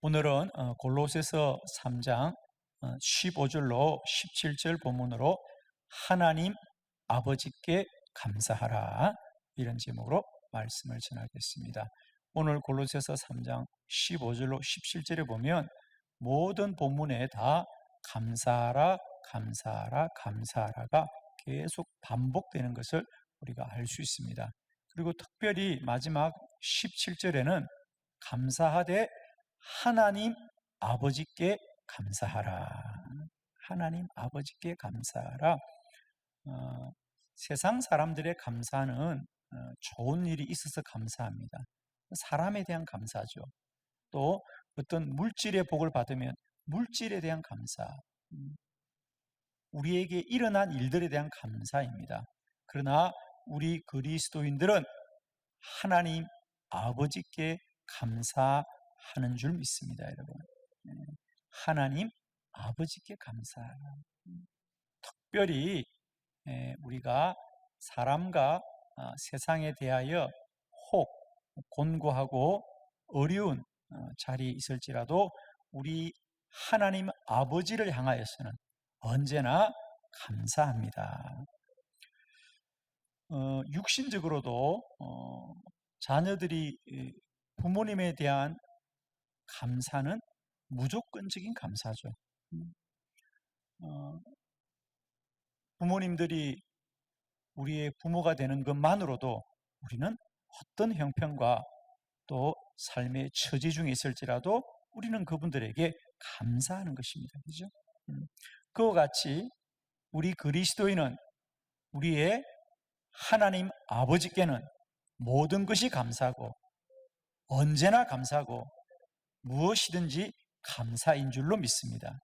오늘은 골로새서 3장 15절로 17절 본문으로 하나님 아버지께 감사하라, 이런 제목으로 말씀을 전하겠습니다. 오늘 골로새서 3장 15절로 17절에 보면 모든 본문에 다 감사하라, 감사하라, 감사하라가 계속 반복되는 것을 우리가 알 수 있습니다. 그리고 특별히 마지막 17절에는 감사하되 하나님 아버지께 감사하라, 하나님 아버지께 감사하라. 세상 사람들의 감사는 좋은 일이 있어서 감사합니다. 사람에 대한 감사죠. 또 어떤 물질의 복을 받으면 물질에 대한 감사, 우리에게 일어난 일들에 대한 감사입니다. 그러나 우리 그리스도인들은 하나님 아버지께 감사하는 줄 믿습니다, 여러분. 하나님 아버지께 감사하라. 특별히 우리가 사람과 세상에 대하여 혹 곤고하고 어려운 자리에 있을지라도 우리 하나님 아버지를 향하여서는 언제나 감사합니다. 육신적으로도 자녀들이 부모님에 대한 감사는 무조건적인 감사죠. 부모님들이 우리의 부모가 되는 것만으로도 우리는 어떤 형편과 또 삶의 처지 중에 있을지라도 우리는 그분들에게 감사하는 것입니다. 그죠? 그와 같이 우리 그리스도인은 우리의 하나님 아버지께는 모든 것이 감사하고 언제나 감사하고 무엇이든지 감사인 줄로 믿습니다.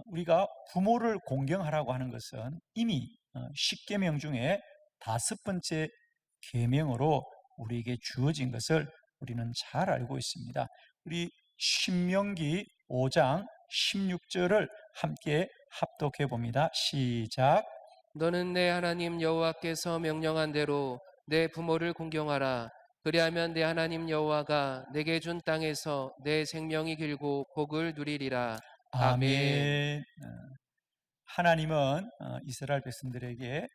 우리가 부모를 공경하라고 하는 것은 이미 10계명 중에 5번째 계명으로 우리에게 주어진 것을 우리는 잘 알고 있습니다. 우리 신명기 5장 16절을 함께 합독해 봅니다. 시작. 너는 내 하나님 여호와께서 명령한 대로 내 부모를 공경하라. 그리하면 내 하나님 여호와가 내게 준 땅에서 내 생명이 길고 복을 누리리라. 아멘. 하나님은 이스라엘 백성들에게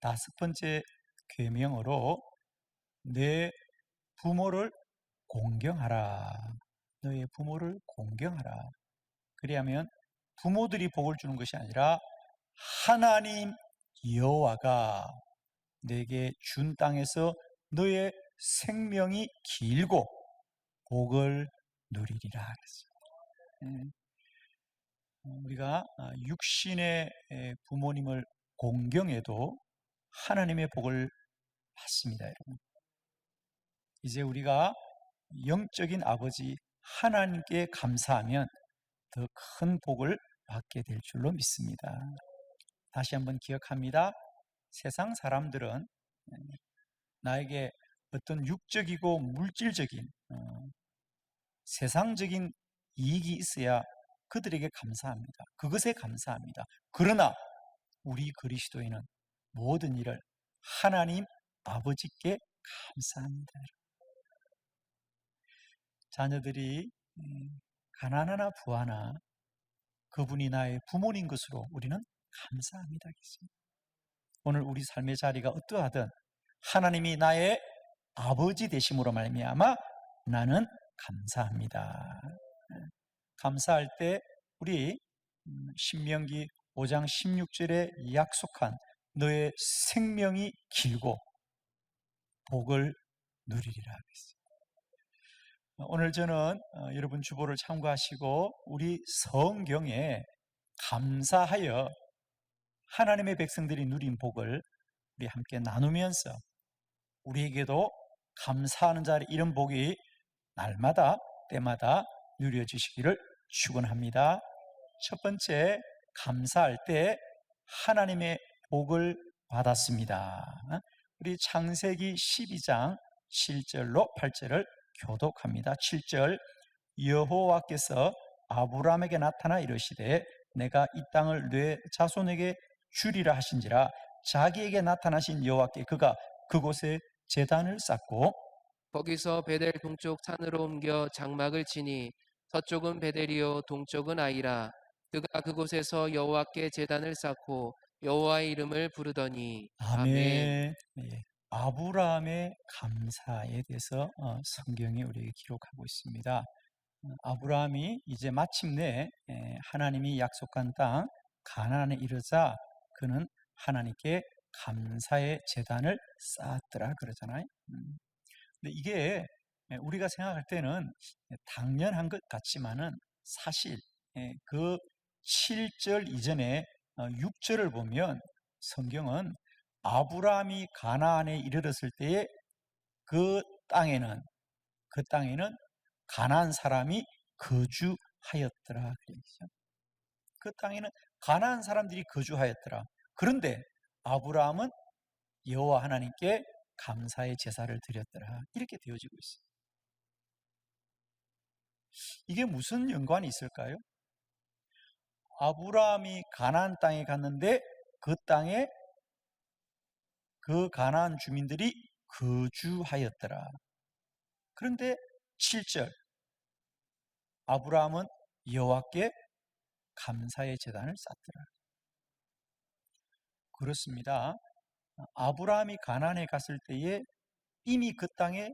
5번째 계명으로 내 부모를 공경하라, 너의 부모를 공경하라. 그리하면 부모들이 복을 주는 것이 아니라 하나님 여호와가 내게 준 땅에서 너의 생명이 길고 복을 누리리라 그랬어요. 우리가 육신의 부모님을 공경해도 하나님의 복을 받습니다, 여러분. 이제 우리가 영적인 아버지 하나님께 감사하면 더 큰 복을 받게 될 줄로 믿습니다. 다시 한번 기억합니다. 세상 사람들은 나에게 어떤 육적이고 물질적인 세상적인 이익이 있어야 그들에게 감사합니다. 그것에 감사합니다. 그러나 우리 그리스도인은 모든 일을 하나님 아버지께 감사합니다. 자녀들이 가난하나 부하나 그분이 나의 부모님 것으로 우리는 감사합니다. 오늘 우리 삶의 자리가 어떠하든 하나님이 나의 아버지 되심으로 말미암아 나는 감사합니다. 감사할 때 우리 신명기 5장 16절에 약속한 너의 생명이 길고 복을 누리리라 하겠습니다. 오늘 저는 여러분 주보를 참고하시고 우리 성경에 감사하여 하나님의 백성들이 누린 복을 우리 함께 나누면서 우리에게도 감사하는 자리 이런 복이 날마다 때마다 누려지시기를 축원합니다. 첫 번째, 감사할 때 하나님의 복을 받았습니다. 우리 창세기 12장 7절로 8절을 교독합니다. 7절, 여호와께서 아브라함에게 나타나 이르시되 내가 이 땅을 네 자손에게 주리라 하신지라. 자기에게 나타나신 여호와께 그가 그곳에 제단을 쌓고 거기서 베델 동쪽 산으로 옮겨 장막을 치니 서쪽은 베델이요 동쪽은 아이라. 그가 그곳에서 여호와께 제단을 쌓고 여호와의 이름을 부르더니. 아멘. 아멘. 예. 아브라함의 감사에 대해서 성경이 우리에게 기록하고 있습니다. 아브라함이 이제 마침내 하나님이 약속한 땅 가나안에 이르자 그는 하나님께 감사의 제단을 쌓았더라 그러잖아요. 근데 이게 우리가 생각할 때는 당연한 것 같지만은 사실 그 7절 이전에 6절을 보면 성경은 아브라함이 가나안에 이르렀을 때에 그 땅에는 가나안 사람이 거주하였더라 그랬죠. 그 땅에는 가나안 사람들이 거주하였더라. 그런데 아브라함은 여호와 하나님께 감사의 제사를 드렸더라. 이렇게 되어지고 있어요. 이게 무슨 연관이 있을까요? 아브라함이 가나안 땅에 갔는데 그 땅에 그 가나안 주민들이 거주하였더라. 그런데 7절 아브라함은 여호와께 감사의 제단을 쌓더라. 그렇습니다. 아브라함이 가나안에 갔을 때에 이미 그 땅에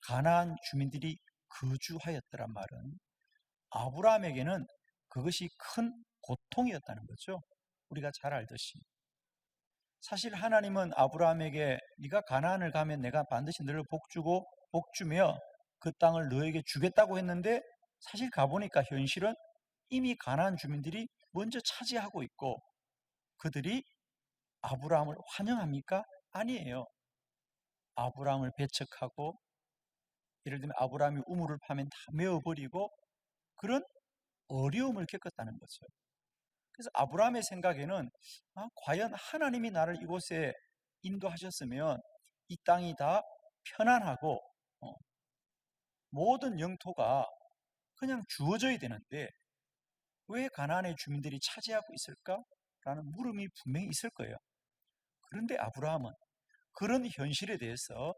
가나안 주민들이 거주하였더란 말은 아브라함에게는 그것이 큰 고통이었다는 거죠. 우리가 잘 알듯이. 사실 하나님은 아브라함에게 네가 가나안을 가면 내가 반드시 너를 복주고 복주며 그 땅을 너에게 주겠다고 했는데 사실 가보니까 현실은 이미 가나안 주민들이 먼저 차지하고 있고 그들이 아브라함을 환영합니까? 아니에요. 아브라함을 배척하고 예를 들면 아브라함이 우물을 파면 다 메어버리고 그런 어려움을 겪었다는 거죠. 그래서 아브라함의 생각에는 과연 하나님이 나를 이곳에 인도하셨으면 이 땅이 다 편안하고 모든 영토가 그냥 주어져야 되는데 왜 가나안의 주민들이 차지하고 있을까라는 물음이 분명히 있을 거예요. 그런데 아브라함은 그런 현실에 대해서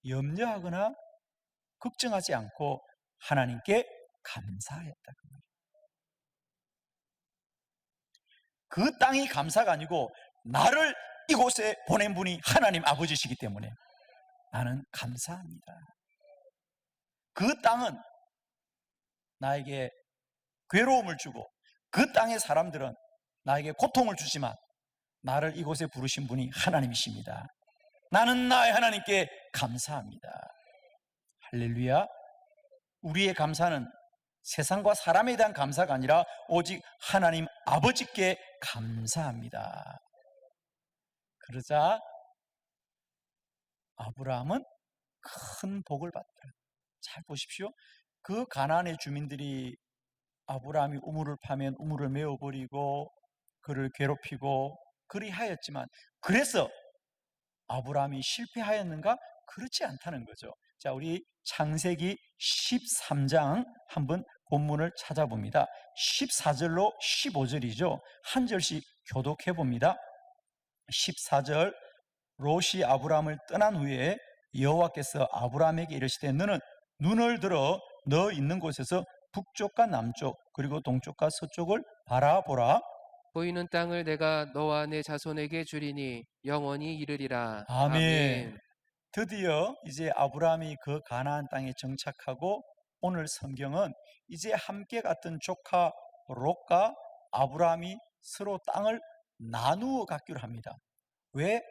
염려하거나 걱정하지 않고 하나님께 감사했다. 그 땅이 감사가 아니고 나를 이곳에 보낸 분이 하나님 아버지시기 때문에 나는 감사합니다. 그 땅은 나에게 괴로움을 주고 그 땅의 사람들은 나에게 고통을 주지만 나를 이곳에 부르신 분이 하나님이십니다. 나는 나의 하나님께 감사합니다. 할렐루야. 우리의 감사는 세상과 사람에 대한 감사가 아니라 오직 하나님 아버지께 감사합니다. 그러자 아브라함은 큰 복을 받더라. 잘 보십시오. 그 가나안의 주민들이 아브라함이 우물을 파면 우물을 메어버리고 그를 괴롭히고 그리 하였지만 그래서 아브라함이 실패하였는가? 그렇지 않다는 거죠. 자, 우리 창세기 13장 한번 본문을 찾아봅니다. 14절로 15절이죠. 한 절씩 교독해 봅니다. 14절 롯이 아브라함을 떠난 후에 여호와께서 아브라함에게 이르시되 너는 눈을 들어 너 있는 곳에서 북쪽과 남쪽 그리고 동쪽과 서쪽을 바라보라. 보이는 땅을 내가 너와 내 자손에게 주리니 영원히 이르리라. 아멘. 드디어 이제 아브라함이 그 가나안 땅에 정착하고 오늘 성경은 이제 함께 갔던 조카 롯과 아브라함이 서로 땅을 나누어 갖기로 합니다. 왜?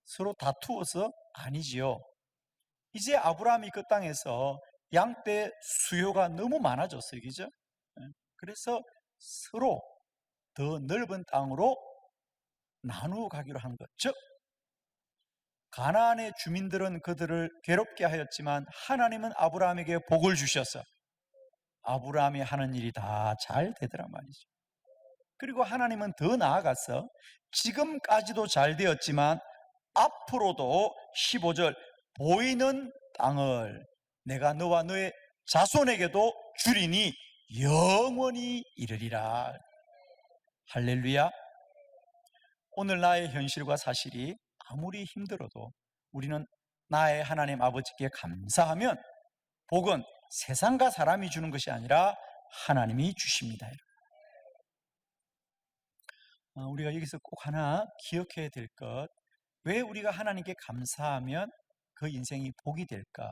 서로 다투어서? 아니지요. 이제 아브라함이 그 땅에서 양떼 수요가 너무 많아졌어요. 그죠? 그래서 서로 더 넓은 땅으로 나누어 가기로 한 것. 즉 가나안의 주민들은 그들을 괴롭게 하였지만 하나님은 아브라함에게 복을 주셔서 아브라함이 하는 일이 다 잘 되더란 말이죠. 그리고 하나님은 더 나아가서 지금까지도 잘 되었지만 앞으로도 15절 보이는 땅을 내가 너와 너의 자손에게도 주리니 영원히 이르리라. 할렐루야. 오늘 나의 현실과 사실이 아무리 힘들어도 우리는 나의 하나님 아버지께 감사하면 복은 세상과 사람이 주는 것이 아니라 하나님이 주십니다. 우리가 여기서 꼭 하나 기억해야 될 것, 왜 우리가 하나님께 감사하면 그 인생이 복이 될까?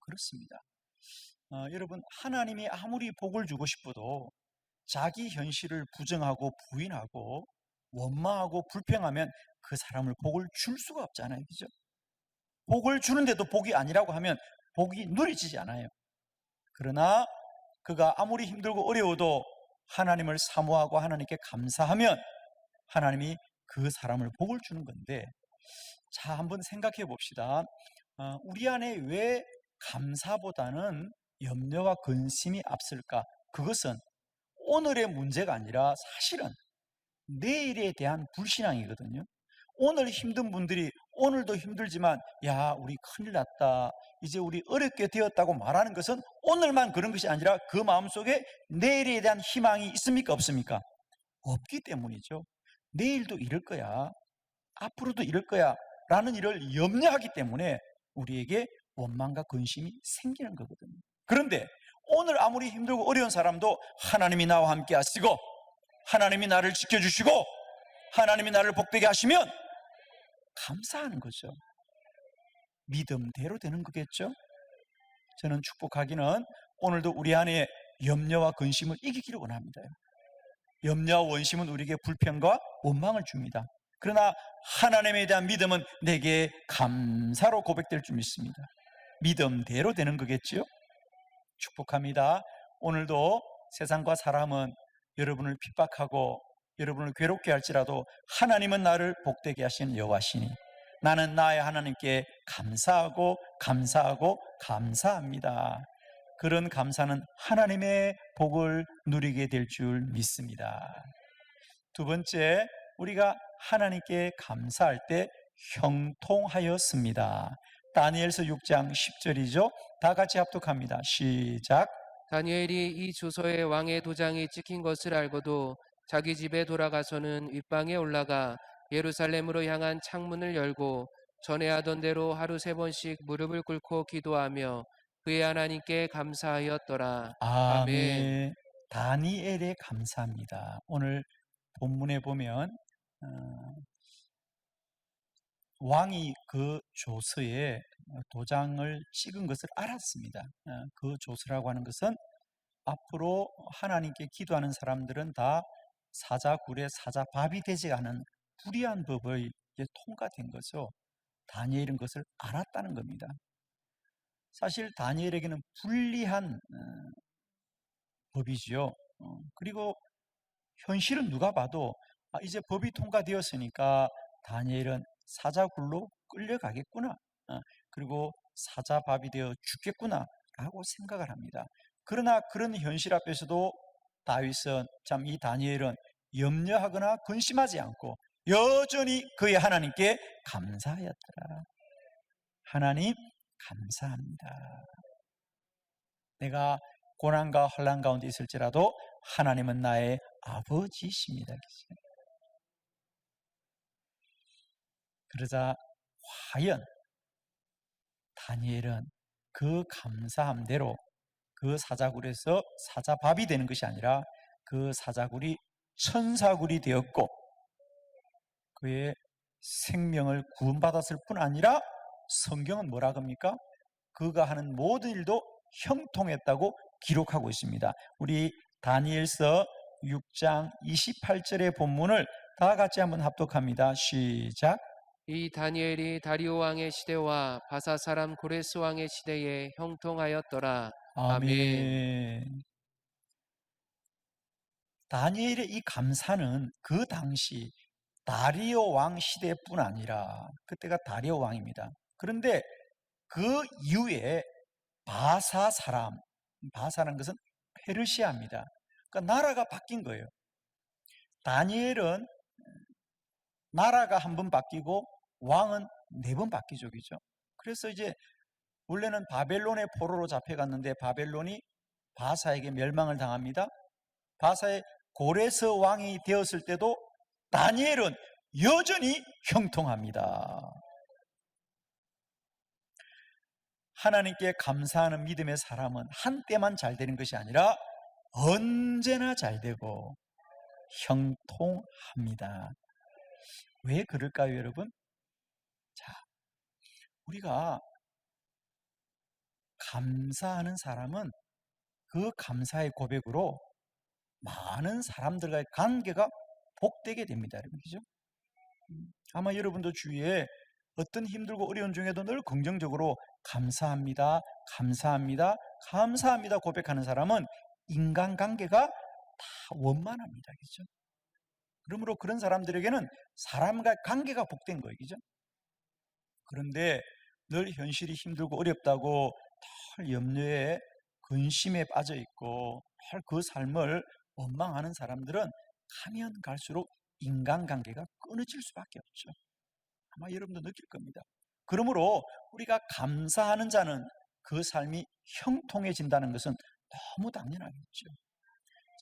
그렇습니다. 여러분, 하나님이 아무리 복을 주고 싶어도 자기 현실을 부정하고 부인하고 원망하고 불평하면 그 사람을 복을 줄 수가 없잖아요. 그죠? 복을 주는데도 복이 아니라고 하면 복이 누려지지 않아요. 그러나 그가 아무리 힘들고 어려워도 하나님을 사모하고 하나님께 감사하면 하나님이 그 사람을 복을 주는 건데, 자, 한번 생각해 봅시다. 우리 안에 왜 감사보다는 염려와 근심이 앞설까? 그것은 오늘의 문제가 아니라 사실은 내일에 대한 불신앙이거든요. 오늘 힘든 분들이 오늘도 힘들지만 야, 우리 큰일 났다, 이제 우리 어렵게 되었다고 말하는 것은 오늘만 그런 것이 아니라 그 마음속에 내일에 대한 희망이 있습니까? 없습니까? 없기 때문이죠. 내일도 이럴 거야, 앞으로도 이럴 거야 라는 일을 염려하기 때문에 우리에게 원망과 근심이 생기는 거거든요. 그런데 오늘 아무리 힘들고 어려운 사람도 하나님이 나와 함께 하시고 하나님이 나를 지켜주시고 하나님이 나를 복되게 하시면 감사하는 거죠. 믿음대로 되는 거겠죠. 저는 축복하기는 오늘도 우리 안에 염려와 근심을 이기기를 원합니다. 염려와 원심은 우리에게 불평과 원망을 줍니다. 그러나 하나님에 대한 믿음은 내게 감사로 고백될 줄 믿습니다. 믿음대로 되는 거겠지요. 축복합니다. 오늘도 세상과 사람은 여러분을 핍박하고 여러분을 괴롭게 할지라도 하나님은 나를 복되게 하시는 여호와시니 나는 나의 하나님께 감사하고 감사하고 감사합니다. 그런 감사는 하나님의 복을 누리게 될 줄 믿습니다. 두 번째, 우리가 하나님께 감사할 때 형통하였습니다. 다니엘서 6장 10절이죠. 다 같이 합독합니다. 시작. 다니엘이 이 주소에 왕의 도장이 찍힌 것을 알고도 자기 집에 돌아가서는 윗방에 올라가 예루살렘으로 향한 창문을 열고 전에 하던 대로 하루 3번씩 무릎을 꿇고 기도하며 그의 하나님께 감사하였더라. 아멘. 다니엘에 감사합니다. 오늘 본문에 보면 왕이 그 조서에 도장을 찍은 것을 알았습니다. 그 조서라고 하는 것은 앞으로 하나님께 기도하는 사람들은 다 사자굴에 사자밥이 되지 않은 불의한 법을 이제 통과된 거죠. 다니엘은 그것을 알았다는 겁니다. 사실 다니엘에게는 불리한 법이지요. 그리고 현실은 누가 봐도 이제 법이 통과되었으니까 다니엘은 사자굴로 끌려가겠구나, 그리고 사자밥이 되어 죽겠구나 라고 생각을 합니다. 그러나 그런 현실 앞에서도 다윗은, 참 이 다니엘은 염려하거나 근심하지 않고 여전히 그의 하나님께 감사하였더라. 하나님 감사합니다. 내가 고난과 환난 가운데 있을지라도 하나님은 나의 아버지십니다. 그러자 과연 다니엘은 그 감사함대로 그 사자굴에서 사자밥이 되는 것이 아니라 그 사자굴이 천사굴이 되었고 그의 생명을 구원받았을 뿐 아니라 성경은 뭐라 합니까? 그가 하는 모든 일도 형통했다고 기록하고 있습니다. 우리 다니엘서 6장 28절의 본문을 다 같이 한번 합독합니다. 시작. 이 다니엘이 다리오 왕의 시대와 바사 사람 고레스 왕의 시대에 형통하였더라. 아멘. 다니엘의 이 감사는 그 당시 다리오 왕 시대뿐 아니라, 그때가 다리오 왕입니다. 그런데 그 이후에 바사 사람, 바사라는 것은 페르시아입니다. 그러니까 나라가 바뀐 거예요. 다니엘은 나라가 한 번 바뀌고 왕은 4번 바뀌죠. 그죠? 그래서 이제 원래는 바벨론의 포로로 잡혀갔는데 바벨론이 바사에게 멸망을 당합니다. 바사의 고레스 왕이 되었을 때도 다니엘은 여전히 형통합니다. 하나님께 감사하는 믿음의 사람은 한때만 잘 되는 것이 아니라 언제나 잘 되고 형통합니다. 왜 그럴까요, 여러분? 자, 우리가 감사하는 사람은 그 감사의 고백으로 많은 사람들과의 관계가 복되게 됩니다, 여러분. 그죠? 아마 여러분도 주위에 어떤 힘들고 어려운 중에도 늘 긍정적으로 감사합니다, 감사합니다, 감사합니다 고백하는 사람은 인간관계가 다 원만합니다. 그죠? 그러므로 그런 사람들에게는 사람과 관계가 복된 거예요. 그죠? 그런데 늘 현실이 힘들고 어렵다고 늘 염려에 근심에 빠져 있고 늘 그 삶을 원망하는 사람들은 가면 갈수록 인간관계가 끊어질 수밖에 없죠. 아마 여러분도 느낄 겁니다. 그러므로 우리가 감사하는 자는 그 삶이 형통해진다는 것은 너무 당연하겠죠.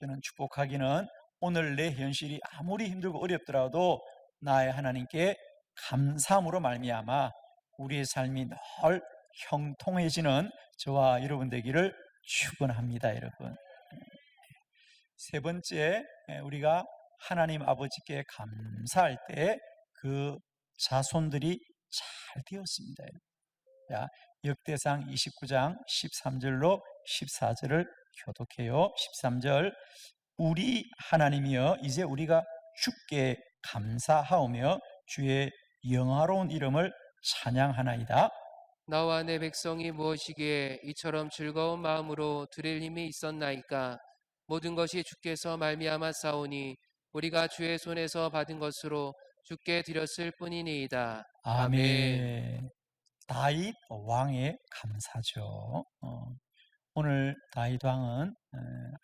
저는 축복하기는 오늘 내 현실이 아무리 힘들고 어렵더라도 나의 하나님께 감사함으로 말미암아 우리의 삶이 늘 형통해지는 저와 여러분 되기를 축원합니다, 여러분. 세 번째, 우리가 하나님 아버지께 감사할 때 그 자손들이 잘 되었습니다. 자, 역대상 29장 13절로 14절을 교독해요. 13절, 우리 하나님이여 이제 우리가 주께 감사하오며 주의 영화로운 이름을 찬양하나이다. 나와 내 백성이 무엇이기에 이처럼 즐거운 마음으로 드릴 힘이 있었나이까? 모든 것이 주께서 말미암아 싸우니 우리가 주의 손에서 받은 것으로 주께 드렸을 뿐이니이다. 아멘. 다윗 왕의 감사죠. 오늘 다윗 왕은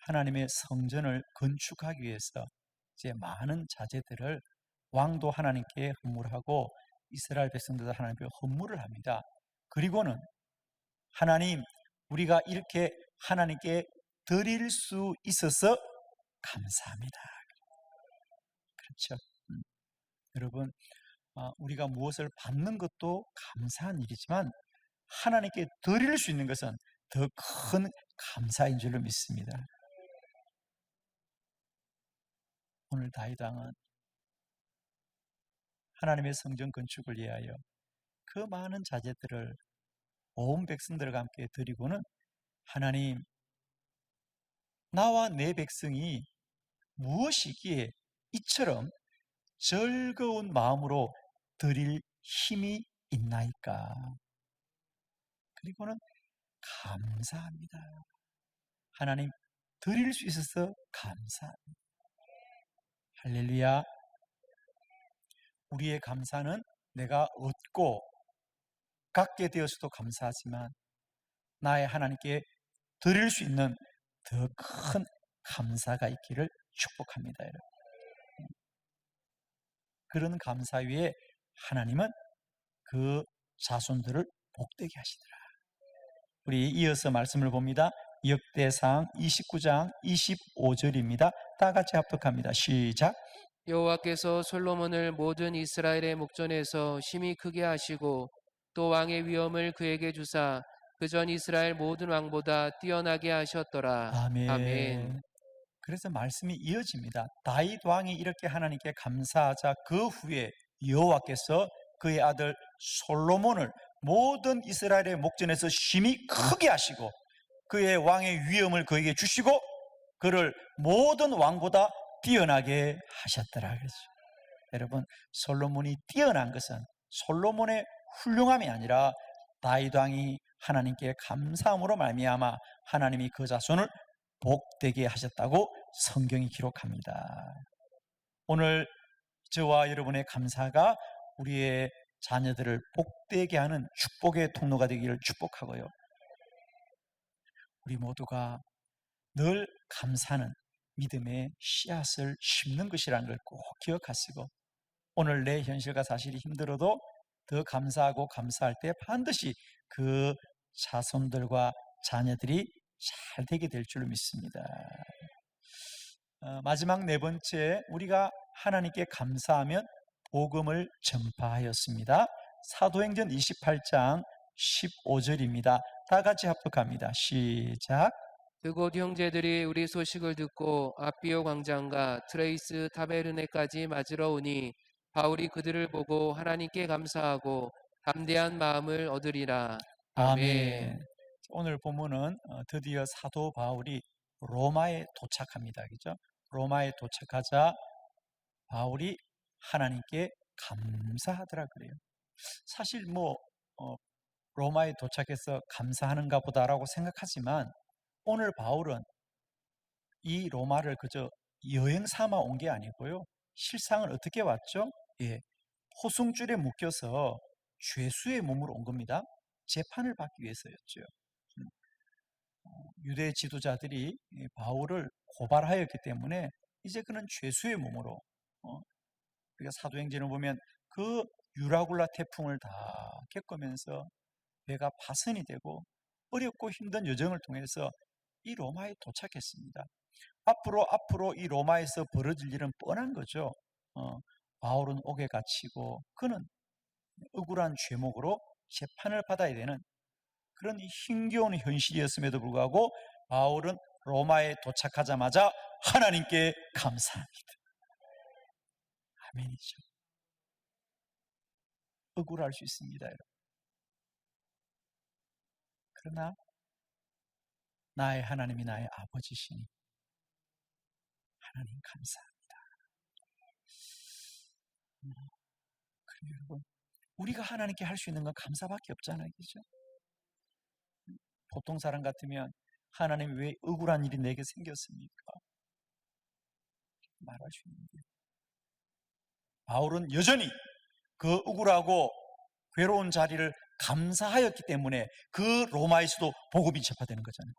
하나님의 성전을 건축하기 위해서 이제 많은 자재들을 왕도 하나님께 헌물하고 이스라엘 백성들도 하나님께 헌물을 합니다. 그리고는 하나님, 우리가 이렇게 하나님께 드릴 수 있어서 감사합니다. 그렇죠? 여러분, 우리가 무엇을 받는 것도 감사한 일이지만 하나님께 드릴 수 있는 것은 더 큰 감사인 줄로 믿습니다. 오늘 다윗 왕은 하나님의 성전 건축을 위하여 그 많은 자재들을 온 백성들과 함께 드리고는 하나님, 나와 내 백성이 무엇이기에 이처럼 즐거운 마음으로 드릴 힘이 있나이까? 그리고는 감사합니다. 하나님, 드릴 수 있어서 감사합니다. 할렐루야. 우리의 감사는 내가 얻고 갖게 되어서도 감사하지만 나의 하나님께 드릴 수 있는 더 큰 감사가 있기를 축복합니다, 여러분. 그런 감사 위에 하나님은 그 자손들을 복되게 하시더라. 우리 이어서 말씀을 봅니다. 역대상 29장 25절입니다. 다 같이 합독합니다. 시작. 여호와께서 솔로몬을 모든 이스라엘의 목전에서 심히 크게 하시고 또 왕의 위엄을 그에게 주사 그전 이스라엘 모든 왕보다 뛰어나게 하셨더라. 아멘. 아멘. 그래서 말씀이 이어집니다. 다윗 왕이 이렇게 하나님께 감사하자 그 후에 여호와께서 그의 아들 솔로몬을 모든 이스라엘의 목전에서 심히 크게 하시고 그의 왕의 위엄을 그에게 주시고 그를 모든 왕보다 뛰어나게 하셨더라. 그랬죠. 여러분, 솔로몬이 뛰어난 것은 솔로몬의 훌륭함이 아니라 다윗 왕이 하나님께 감사함으로 말미암아 하나님이 그 자손을 복되게 하셨다고 성경이 기록합니다. 오늘 저와 여러분의 감사가 우리의 자녀들을 복되게 하는 축복의 통로가 되기를 축복하고요. 우리 모두가 늘 감사는 믿음의 씨앗을 심는 것이라는 걸 꼭 기억하시고 오늘 내 현실과 사실이 힘들어도 더 감사하고 감사할 때 반드시 그 자손들과 자녀들이 잘 되게 될 줄로 믿습니다. 마지막 네 번째, 우리가 하나님께 감사하면 복음을 전파하였습니다. 사도행전 28장 15절입니다. 다 같이 합독합니다. 시작. 그곳 형제들이 우리 소식을 듣고 아비오 광장과 트레이스 타베르네까지 맞으러 오니 바울이 그들을 보고 하나님께 감사하고 담대한 마음을 얻으리라. 아멘. 오늘 본문은 드디어 사도 바울이 로마에 도착합니다. 그죠? 로마에 도착하자 바울이 하나님께 감사하더라 그래요. 사실 로마에 도착해서 감사하는가 보다라고 생각하지만 오늘 바울은 이 로마를 그저 여행 삼아 온 게 아니고요. 실상은 어떻게 왔죠? 예, 호승줄에 묶여서 죄수의 몸으로 온 겁니다. 재판을 받기 위해서였죠. 유대 지도자들이 바울을 고발하였기 때문에 이제 그는 죄수의 몸으로 우리가 사도행전을 보면 그 유라굴라 태풍을 다 겪으면서 배가 파선이 되고 어렵고 힘든 여정을 통해서 이 로마에 도착했습니다. 앞으로 이 로마에서 벌어질 일은 뻔한 거죠. 바울은 옥에 갇히고 그는 억울한 죄목으로 재판을 받아야 되는 그런 힘겨운 현실이었음에도 불구하고 바울은 로마에 도착하자마자 하나님께 감사합니다. 아멘이죠. 억울할 수 있습니다, 여러분. 그러나 나의 하나님이 나의 아버지시니 하나님 감사합니다. 그래요, 여러분. 우리가 하나님께 할 수 있는 건 감사밖에 없잖아요, 그죠? 보통 사람 같으면 하나님이 왜 억울한 일이 내게 생겼습니까? 말할 수 있는데 바울은 여전히 그 억울하고 괴로운 자리를 감사하였기 때문에 그 로마에서도 복음이 전파되는 거잖아요.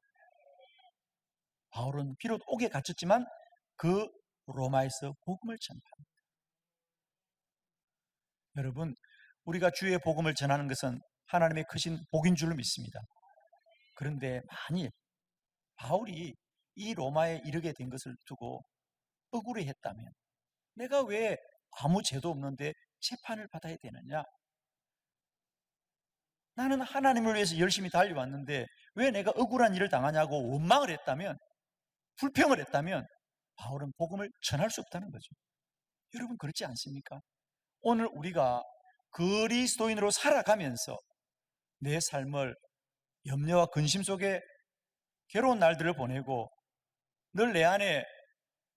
바울은 비록 옥에 갇혔지만 그 로마에서 복음을 전파합니다. 여러분, 우리가 주의 복음을 전하는 것은 하나님의 크신 복인 줄로 믿습니다. 그런데 만일 바울이 이 로마에 이르게 된 것을 두고 억울해했다면 내가 왜 아무 죄도 없는데 재판을 받아야 되느냐? 나는 하나님을 위해서 열심히 달려왔는데 왜 내가 억울한 일을 당하냐고 원망을 했다면, 불평을 했다면 바울은 복음을 전할 수 없다는 거죠. 여러분 그렇지 않습니까? 오늘 우리가 그리스도인으로 살아가면서 내 삶을 염려와 근심 속에 괴로운 날들을 보내고 늘 내 안에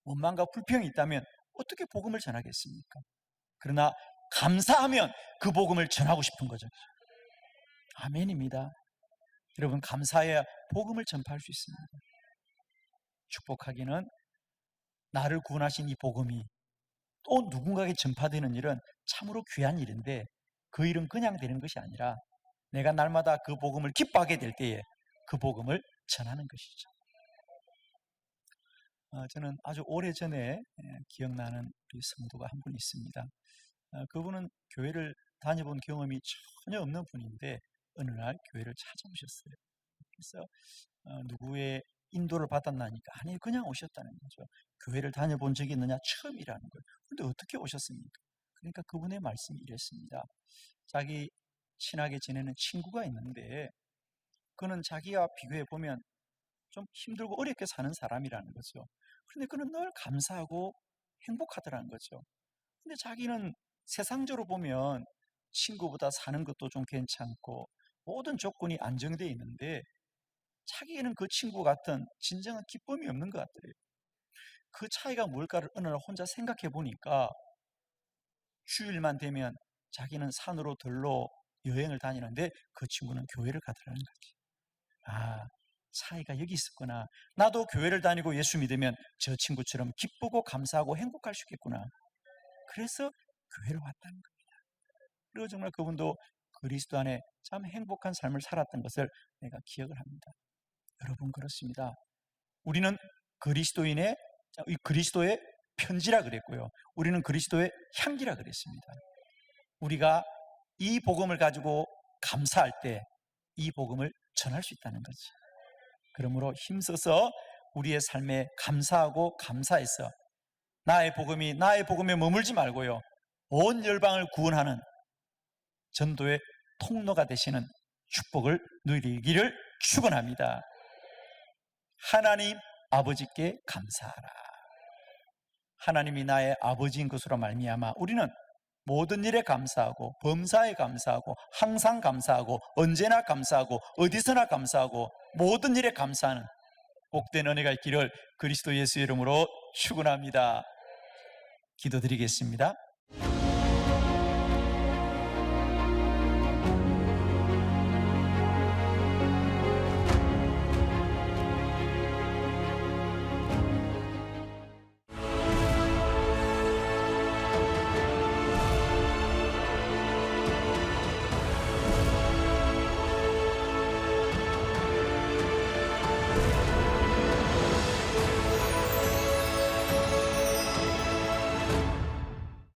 원망과 불평이 있다면 어떻게 복음을 전하겠습니까? 그러나 감사하면 그 복음을 전하고 싶은 거죠. 아멘입니다. 여러분 감사해야 복음을 전파할 수 있습니다. 축복하기는 나를 구원하신 이 복음이 또 누군가에게 전파되는 일은 참으로 귀한 일인데 그 일은 그냥 되는 것이 아니라 내가 날마다 그 복음을 기뻐하게 될 때에 그 복음을 전하는 것이죠. 저는 아주 오래전에 기억나는 우리 성도가 한 분 있습니다. 그분은 교회를 다녀본 경험이 전혀 없는 분인데 어느 날 교회를 찾아오셨어요. 그래서 누구의 인도를 받았나니까 아니 그냥 오셨다는 거죠. 교회를 다녀본 적이 있느냐? 처음이라는 거예요. 그런데 어떻게 오셨습니까? 그러니까 그분의 말씀이 이랬습니다. 자기 친하게 지내는 친구가 있는데 그는 자기와 비교해 보면 좀 힘들고 어렵게 사는 사람이라는 거죠. 그런데 그는 늘 감사하고 행복하더라는 거죠. 근데 자기는 세상적으로 보면 친구보다 사는 것도 좀 괜찮고 모든 조건이 안정되어 있는데 자기에는 그 친구 같은 진정한 기쁨이 없는 것 같더래요. 그 차이가 뭘까를 어느 날 혼자 생각해 보니까 주일만 되면 자기는 산으로 들로 여행을 다니는데 그 친구는 교회를 가더라는 거지. 아, 차이가 여기 있었구나. 나도 교회를 다니고 예수 믿으면 저 친구처럼 기쁘고 감사하고 행복할 수 있겠구나. 그래서 교회로 왔다는 겁니다. 그리고 정말 그분도 그리스도 안에 참 행복한 삶을 살았던 것을 내가 기억을 합니다. 여러분 그렇습니다. 우리는 그리스도의 편지라 그랬고요. 우리는 그리스도의 향기라 그랬습니다. 우리가 이 복음을 가지고 감사할 때 이 복음을 전할 수 있다는 거지. 그러므로 힘써서 우리의 삶에 감사하고 감사해서 나의 복음에 머물지 말고요. 온 열방을 구원하는 전도의 통로가 되시는 축복을 누리기를 축원합니다. 하나님 아버지께 감사하라. 하나님이 나의 아버지인 것으로 말미암아 우리는 모든 일에 감사하고 범사에 감사하고 항상 감사하고 언제나 감사하고 어디서나 감사하고 모든 일에 감사하는 복된 은혜가 있기를 그리스도 예수 이름으로 축원합니다. 기도드리겠습니다.